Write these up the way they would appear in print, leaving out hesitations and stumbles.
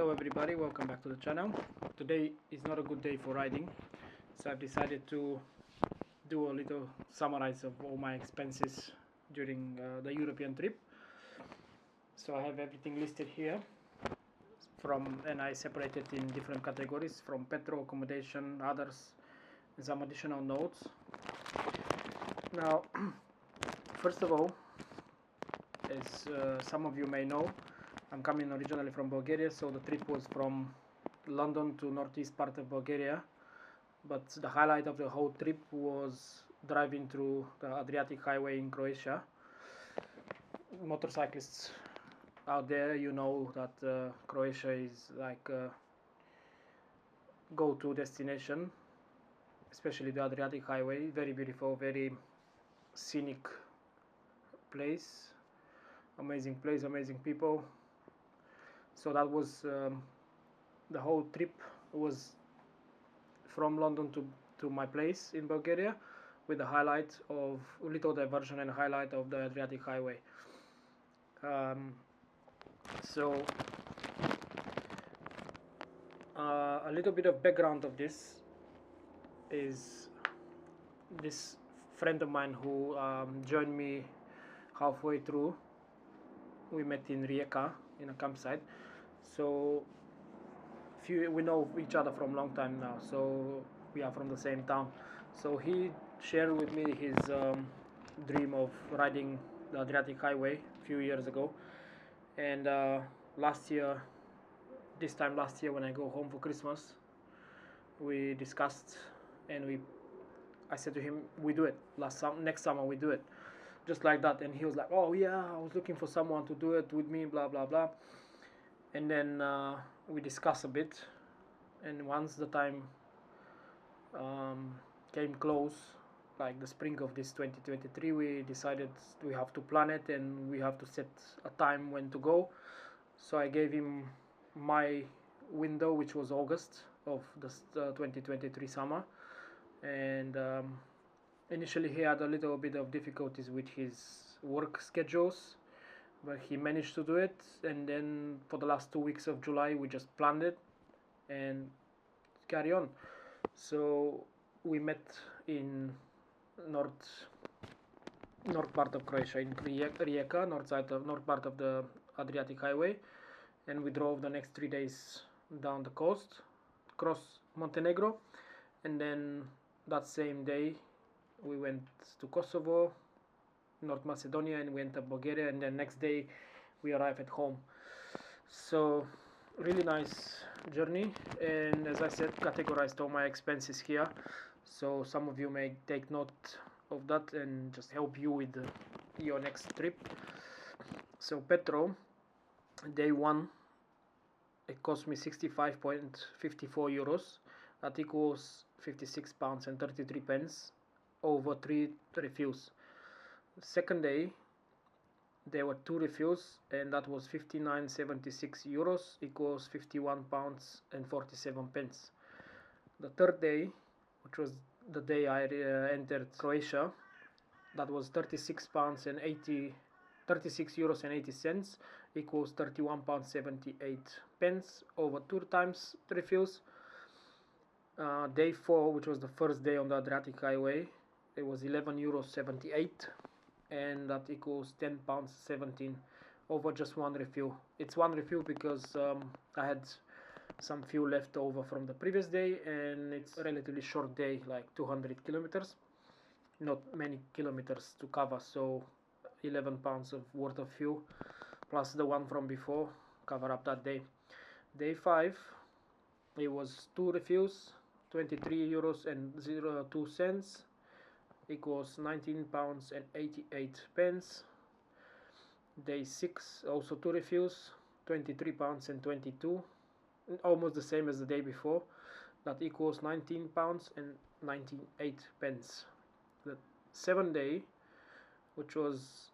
Hello everybody, welcome back to the channel. Today is not a good day for riding, so I've decided to do a little summarize of all my expenses during the European trip. So I have everything listed here and I separated in different categories from petrol, accommodation, others, and some additional notes. Now, first of all, as some of you may know, I'm coming originally from Bulgaria, so the trip was from London to northeast part of Bulgaria, but the highlight of the whole trip was driving through the Adriatic Highway in Croatia. Motorcyclists out there, you know that Croatia is like a go-to destination, especially the Adriatic Highway. Very beautiful, very scenic place, amazing people. So that was the whole trip was from London to my place in Bulgaria, with the highlight of little diversion and highlight of the Adriatic Highway. So a little bit of background of this is this friend of mine who joined me halfway through. We met in Rijeka in a campsite, so we know each other from a long time now, so we are from the same town. So he shared with me his dream of riding the Adriatic Highway a few years ago, and last year when I go home for Christmas, we discussed, and I said to him, we do it next summer, we do it just like that. And he was like, oh yeah, I was looking for someone to do it with me, blah blah blah. And then we discussed a bit, and once the time came close, like the spring of this 2023, we decided we have to plan it and we have to set a time when to go. So I gave him my window, which was August of the 2023 summer, and initially he had a little bit of difficulties with his work schedules, but he managed to do it. And then for the last 2 weeks of July we just planned it and carry on. So we met in north part of Croatia, in Rijeka, north part of the Adriatic Highway, and we drove the next 3 days down the coast, across Montenegro, and then that same day we went to Kosovo, North Macedonia, and we entered Bulgaria, and then next day we arrived at home. So really nice journey, and as I said, categorized all my expenses here, so some of you may take note of that and just help you with your next trip. So petrol, day 1, it cost me 65.54 euros. That equals 56 pounds and 33 pence over 3 refills. Second day there were 2 refills, and that was 59.76 euros, equals 51 pounds and 47 pence. The third day, which was the day I entered Croatia, that was 36 euros and 80 cents, equals 31 pounds 78 pence over 2 times refills. Day 4, which was the first day on the Adriatic Highway, it was 11 euros 78, and that equals 10 pounds 17 over just 1 refill. It's 1 refill because I had some fuel left over from the previous day, and it's a relatively short day, like 200 kilometers, not many kilometers to cover, so 11 pounds of worth of fuel plus the one from before cover up that day. Day 5, it was 2 refills, 23 euros and 02 cents, equals 19 pounds and 88 pence. Day 6, also 2 refills, 23 pounds and 22, almost the same as the day before. That equals 19 pounds and 98 pence. The 7th day, which was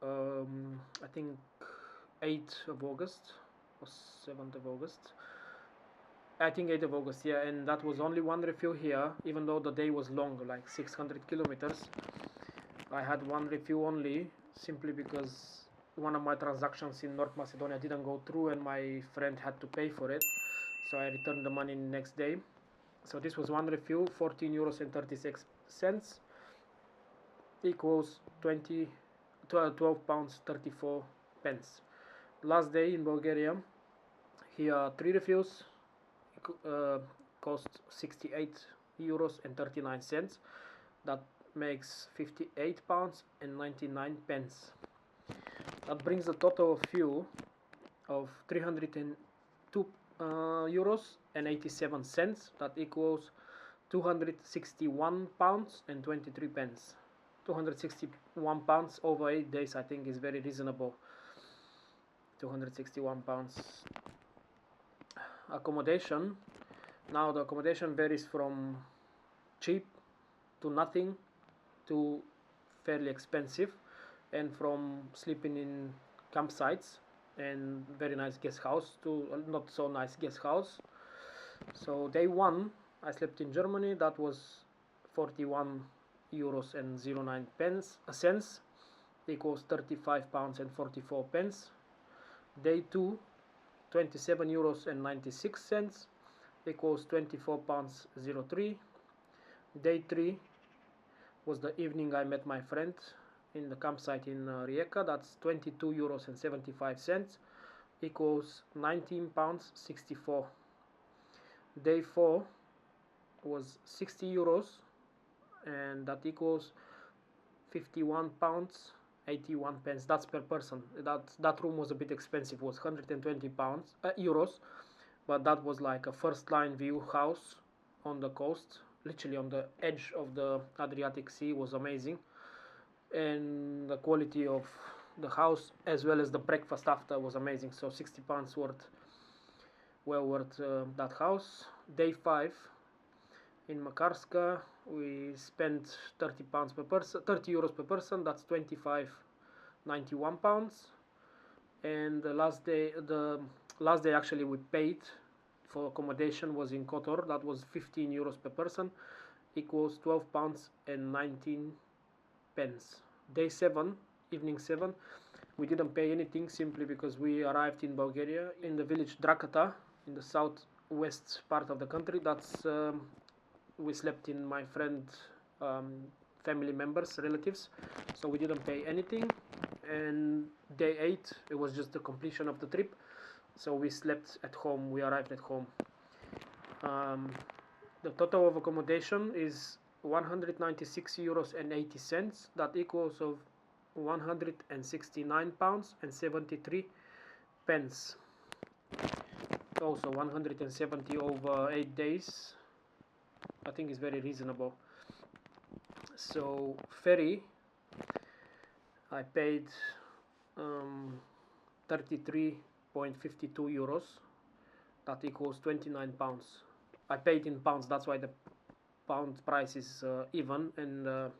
I think 8th of August or 7th of August, I think 8th of August, yeah, and that was only 1 refill here, even though the day was long, like 600 kilometers. I had 1 refill only, simply because one of my transactions in North Macedonia didn't go through and my friend had to pay for it, so I returned the money next day. So this was one refill, 14 euros and 36 cents, equals 12 pounds 34 pence. Last day in Bulgaria, here 3 refills, cost 68 euros and 39 cents. That makes 58 pounds and 99 pence. That brings the total of fuel of 302 euros and 87 cents. That equals 261 pounds and 23 pence. 261 pounds over 8 days, I think, is very reasonable. 261 pounds. Accommodation. Now the accommodation varies from cheap to nothing to fairly expensive, and from sleeping in campsites and very nice guest house to not so nice guest house. So day 1 I slept in Germany. That was 41 euros and 09 cents, equals 35 pounds and 44 pence. Day 2, 27 euros and 96 cents, equals 24 pounds 03. Day 3 was the evening I met my friend in the campsite in Rijeka. That's 22 euros and 75 cents, equals 19 pounds 64. Day 4 was 60 euros, and that equals 51 pounds 81 pence. That's per person. That room was a bit expensive, was 120 euros, but that was like a first line view house on the coast, literally on the edge of the Adriatic Sea. Was amazing, and the quality of the house as well as the breakfast after was amazing. So 60 pounds well worth that house. Day 5 in Makarska, we spent 30 pounds per person, 30 euros per person. That's 25.91 pounds. And the last day actually we paid for accommodation was in Kotor. That was 15 euros per person, equals 12 pounds and 19 pence. Day 7, evening 7, we didn't pay anything simply because we arrived in Bulgaria in the village Drakata in the southwest part of the country. That's we slept in my friend family members, relatives, so we didn't pay anything. And day 8, it was just the completion of the trip, so we slept at home. We arrived at home. The total of accommodation is 196 euros and 80 cents. That equals of 169 pounds and 73 pence. Also 170 over 8 days, I think is very reasonable. So ferry, I paid 33.52 euros. That equals 29 pounds. I paid in pounds, that's why the pound price is even, and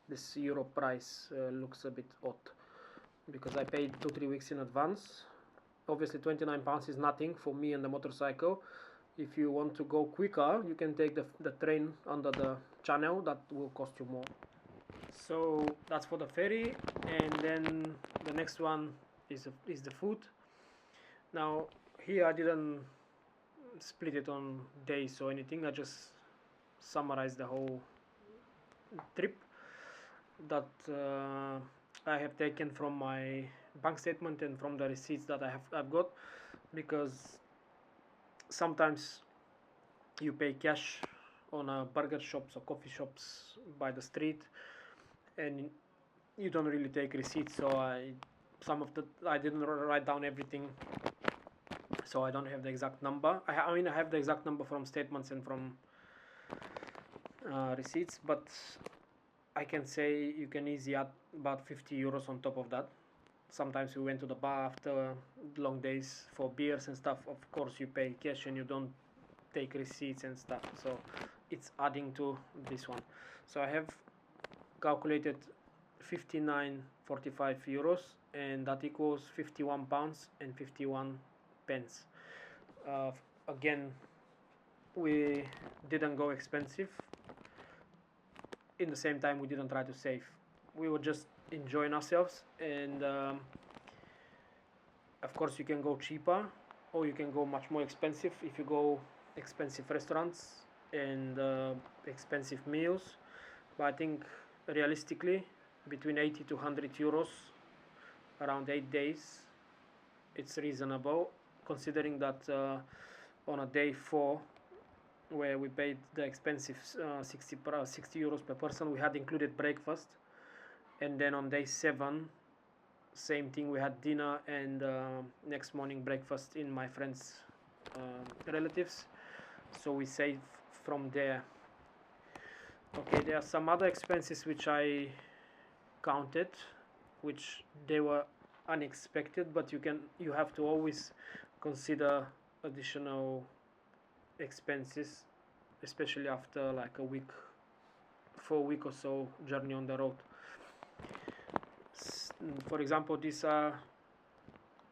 this euro price looks a bit odd because I paid 2-3 weeks in advance. Obviously 29 pounds is nothing for me and the motorcycle. If you want to go quicker, you can take the train under the channel. That will cost you more. So that's for the ferry, and then the next one is the food. Now here I didn't split it on days or anything. I just summarized the whole trip that I have taken from my bank statement and from the receipts that I've got, because sometimes you pay cash on burger shops or coffee shops by the street and you don't really take receipts. So I didn't write down everything, so I don't have the exact number. I mean I have the exact number from statements and from receipts, but I can say you can easily add about 50 euros on top of that. Sometimes we went to the bar after long days for beers and stuff. Of course you pay cash and you don't take receipts and stuff, so it's adding to this one. So I have calculated 59.45 euros, and that equals 51 pounds and 51 pence. Again, we didn't go expensive. In the same time, we didn't try to save. We were just enjoying ourselves, and Of course, you can go cheaper or you can go much more expensive if you go expensive restaurants and expensive meals. But I think realistically, between 80 to 100 euros around 8 days, it's reasonable, considering that on a day 4, where we paid the expensive 60 euros per person, we had included breakfast, and then on day 7, same thing, we had dinner and next morning breakfast in my friends' relatives, so we saved from there. Okay, there are some other expenses which I counted, which they were unexpected, but you have to always consider additional expenses, especially after like a week, for a week or so journey on the road. For example, this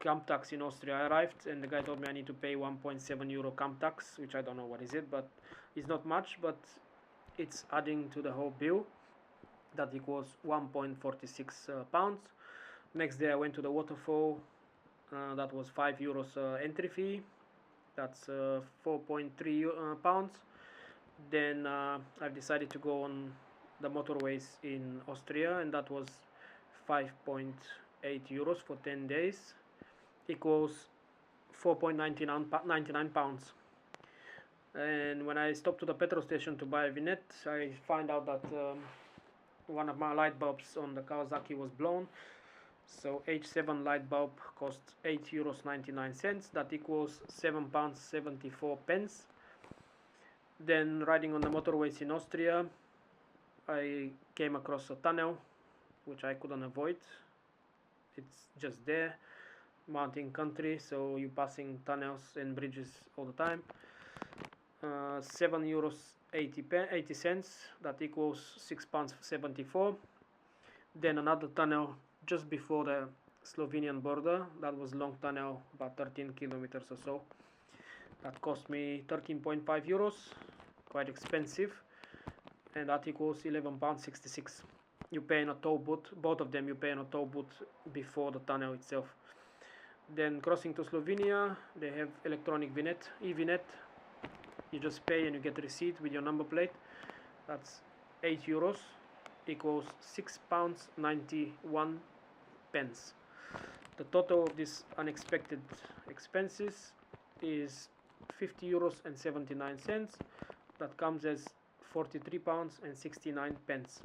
camp tax in Austria. I arrived and the guy told me I need to pay 1.7 euro camp tax, which I don't know what is it, but it's not much, but it's adding to the whole bill. That equals 1.46 pounds. Next day I went to the waterfall. That was 5 euros entry fee. That's 4.3 pounds. Then I've decided to go on the motorways in Austria, and that was 5.8 euros for 10 days, equals 4.99 pounds. And when I stopped to the petrol station to buy a vignette, I find out that one of my light bulbs on the Kawasaki was blown. So H7 light bulb cost 8 euros 99. That equals 7 pounds 74 pence. Then riding on the motorways in Austria, I came across a tunnel which I couldn't avoid. It's just there, mountain country, so you're passing tunnels and bridges all the time. 7 euros 80 cents, that equals 6 pounds 74. Then another tunnel just before the Slovenian border, that was long tunnel, about 13 kilometers or so. That cost me 13.5 euros, quite expensive, and that equals 11 pounds 66. You pay in a toll booth, both of them you pay in a toll booth before the tunnel itself. Then crossing to Slovenia, they have electronic vignette, e-vignette. You just pay and you get a receipt with your number plate. That's 8 euros, equals 6 pounds 91 pence. The total of these unexpected expenses is 50 euros and 79 cents. That comes as 43 pounds and 69 pence.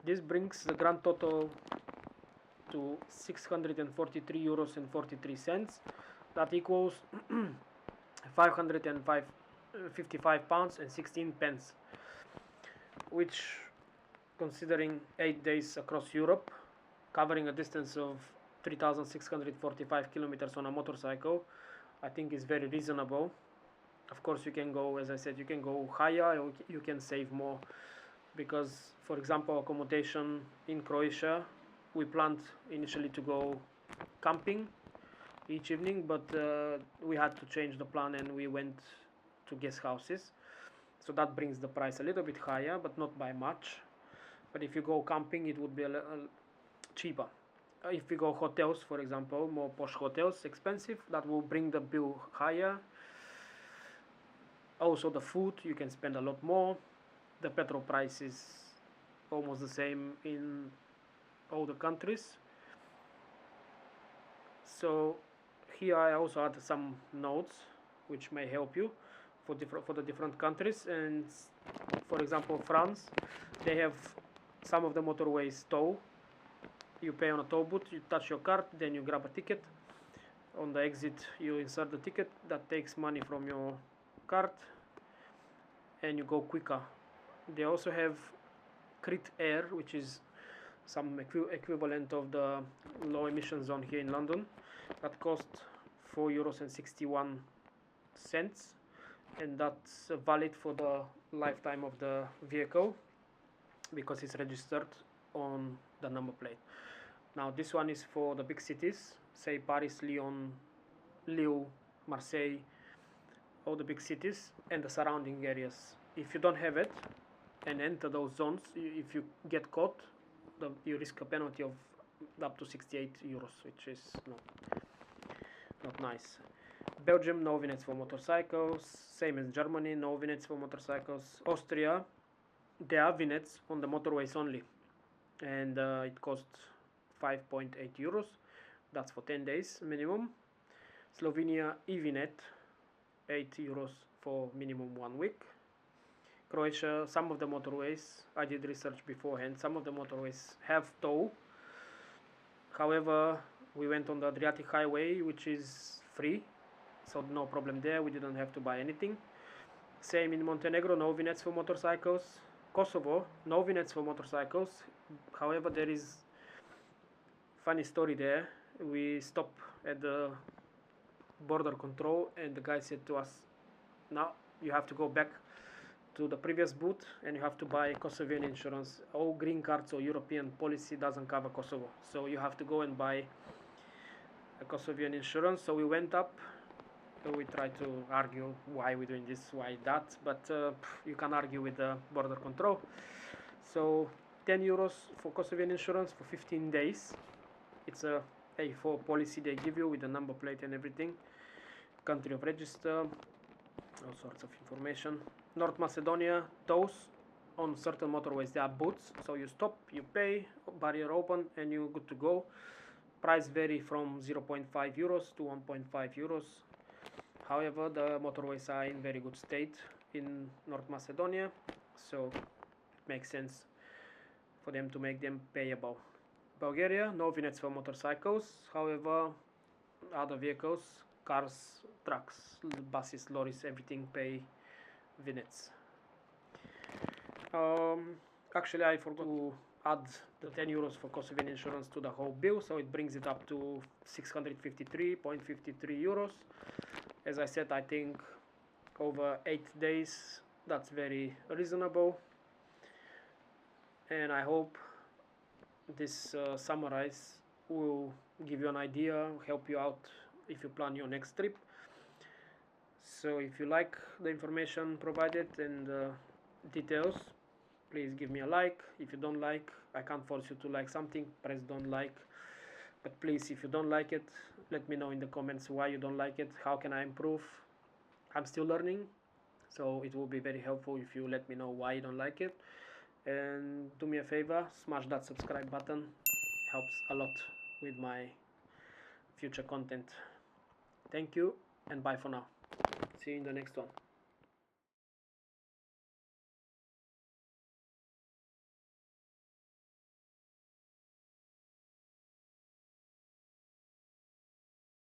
This brings the grand total to 643 euros and 43 cents. That equals 555 pounds and 16 pence, which, considering 8 days across Europe, covering a distance of 3,645 kilometers on a motorcycle, I think is very reasonable. Of course, you can go, as I said, you can go higher, or you can save more, because, for example, accommodation in Croatia, we planned initially to go camping each evening, but we had to change the plan and we went to guest houses, so that brings the price a little bit higher, but not by much. But if you go camping, it would be a little cheaper. If you go hotels, for example, more posh hotels, expensive, that will bring the bill higher. Also the food, you can spend a lot more. The petrol price is almost the same in all the countries. So here I also add some notes which may help you for the different countries. And for example, France, they have some of the motorways toll. You pay on a toll booth, you touch your card, then you grab a ticket. On the exit you insert the ticket, that takes money from your card, and you go quicker. They also have Crit Air, which is some equivalent of the low emission zone here in London. That costs 4 euros and 61 cents, and that's valid for the lifetime of the vehicle because it's registered on the number plate. Now this one is for the big cities, say Paris, Lyon, Lille, Marseille, all the big cities and the surrounding areas. If you don't have it and enter those zones, if you get caught, you risk a penalty of up to 68 euros, which is not nice. Belgium, no vignettes for motorcycles, same as Germany, no vignettes for motorcycles. Austria, there are vignettes on the motorways only, and it costs 5.8 euros. That's for 10 days minimum. Slovenia, e-vignette, 8 euros for minimum 1 week. Croatia, some of the motorways, I did research beforehand, some of the motorways have toll. However, we went on the Adriatic Highway, which is free, so no problem there, we didn't have to buy anything. Same in Montenegro, no vignettes for motorcycles. Kosovo, no vignettes for motorcycles. However, there is funny story there. We stopped at the border control and the guy said to us, now you have to go back to the previous booth and you have to buy Kosovian insurance. All green cards or European policy doesn't cover Kosovo, so you have to go and buy a Kosovian insurance. So we went up, we tried to argue why we're doing this, why that, but you can argue with the border control. So 10 euros for Kosovian insurance for 15 days. It's a A4 policy they give you with the number plate and everything, country of register, all sorts of information. North Macedonia, tolls on certain motorways, there are booths, so you stop, you pay, barrier open, and you're good to go. Price vary from 0.5 euros to 1.5 euros. However, the motorways are in very good state in North Macedonia, so it makes sense for them to make them payable. Bulgaria, no vignettes for motorcycles. However, other vehicles, cars, trucks, buses, lorries, everything pay vignettes. Actually, I forgot to add the 10 euros for Kosovian insurance to the whole bill, so it brings it up to 653.53 euros. As I said, I think over 8 days, that's very reasonable. And I hope this summarize will give you an idea, help you out if you plan your next trip. So if you like the information provided and details, please give me a like. If you don't like, I can't force you to like something, press don't like. But please, if you don't like it, let me know in the comments why you don't like it, how can I improve. I'm still learning, so it will be very helpful if you let me know why you don't like it. And do me a favor, smash that subscribe button, helps a lot with my future content. Thank you and bye for now. See you in the next one.